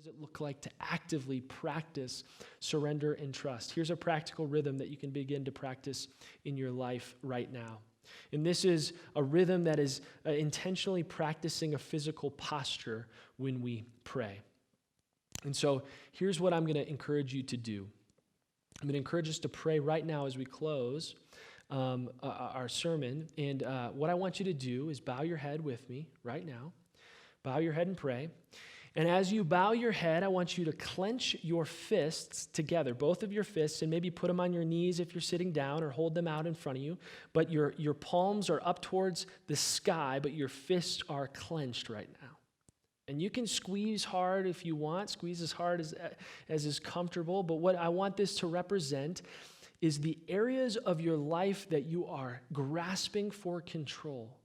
does it look like to actively practice surrender and trust? Here's a practical rhythm that you can begin to practice in your life right now. And this is a rhythm that is intentionally practicing a physical posture when we pray. And so here's what I'm going to encourage you to do. I'm going to encourage us to pray right now as we close our sermon. And what I want you to do is bow your head with me right now. Bow your head and pray. And as you bow your head, I want you to clench your fists together, both of your fists, and maybe put them on your knees if you're sitting down or hold them out in front of you. But your palms are up towards the sky, but your fists are clenched right now. And you can squeeze hard if you want, squeeze as hard as is comfortable. But what I want this to represent is the areas of your life that you are grasping for control.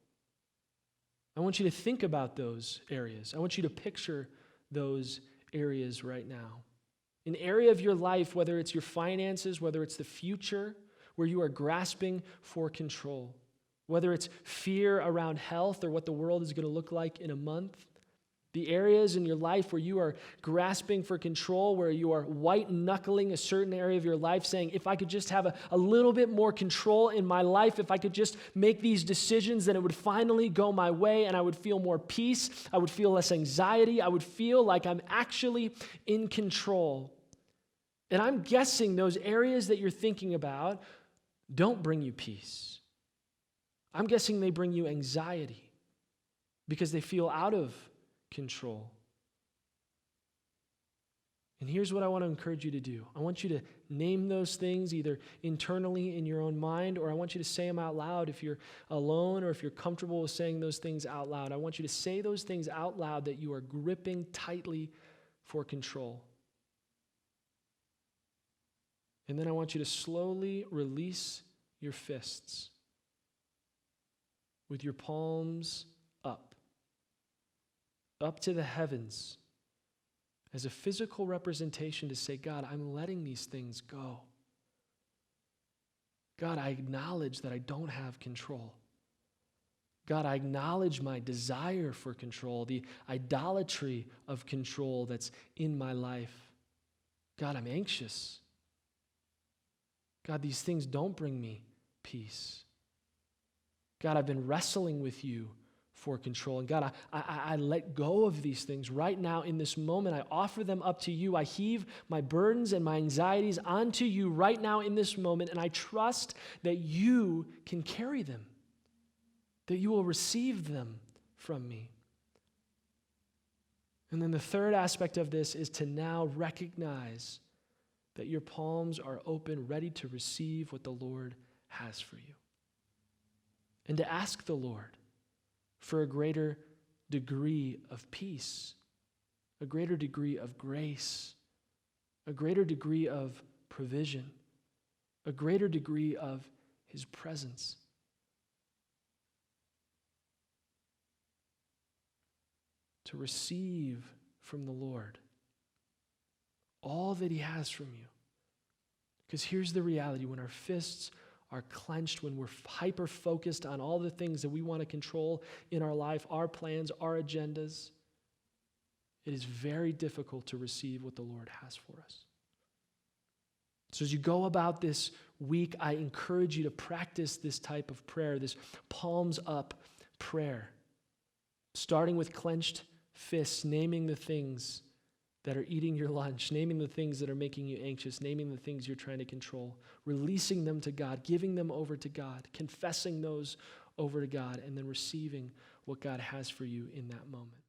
I want you to think about those areas. I want you to picture those areas right now. An area of your life, whether it's your finances, whether it's the future, where you are grasping for control, whether it's fear around health or what the world is going to look like in a month, the areas in your life where you are grasping for control, where you are white-knuckling a certain area of your life, saying, if I could just have a little bit more control in my life, if I could just make these decisions, then it would finally go my way and I would feel more peace, I would feel less anxiety, I would feel like I'm actually in control. And I'm guessing those areas that you're thinking about don't bring you peace. I'm guessing they bring you anxiety because they feel out of control. And here's what I want to encourage you to do. I want you to name those things either internally in your own mind, or I want you to say them out loud if you're alone or if you're comfortable with saying those things out loud. I want you to say those things out loud that you are gripping tightly for control. And then I want you to slowly release your fists with your palms up to the heavens as a physical representation to say, God, I'm letting these things go. God, I acknowledge that I don't have control. God, I acknowledge my desire for control, the idolatry of control that's in my life. God, I'm anxious. God, these things don't bring me peace. God, I've been wrestling with you for control. And God, I let go of these things right now in this moment. I offer them up to you. I heave my burdens and my anxieties onto you right now in this moment, and I trust that you can carry them, that you will receive them from me. And then the third aspect of this is to now recognize that your palms are open, ready to receive what the Lord has for you. And to ask the Lord for a greater degree of peace, a greater degree of grace, a greater degree of provision, a greater degree of His presence. To receive from the Lord all that He has from you. Because here's the reality: when our fists are clenched, when we're hyper-focused on all the things that we want to control in our life, our plans, our agendas, it is very difficult to receive what the Lord has for us. So as you go about this week, I encourage you to practice this type of prayer, this PalmsUp prayer, starting with clenched fists, naming the things that are eating your lunch, naming the things that are making you anxious, naming the things you're trying to control, releasing them to God, giving them over to God, confessing those over to God, and then receiving what God has for you in that moment.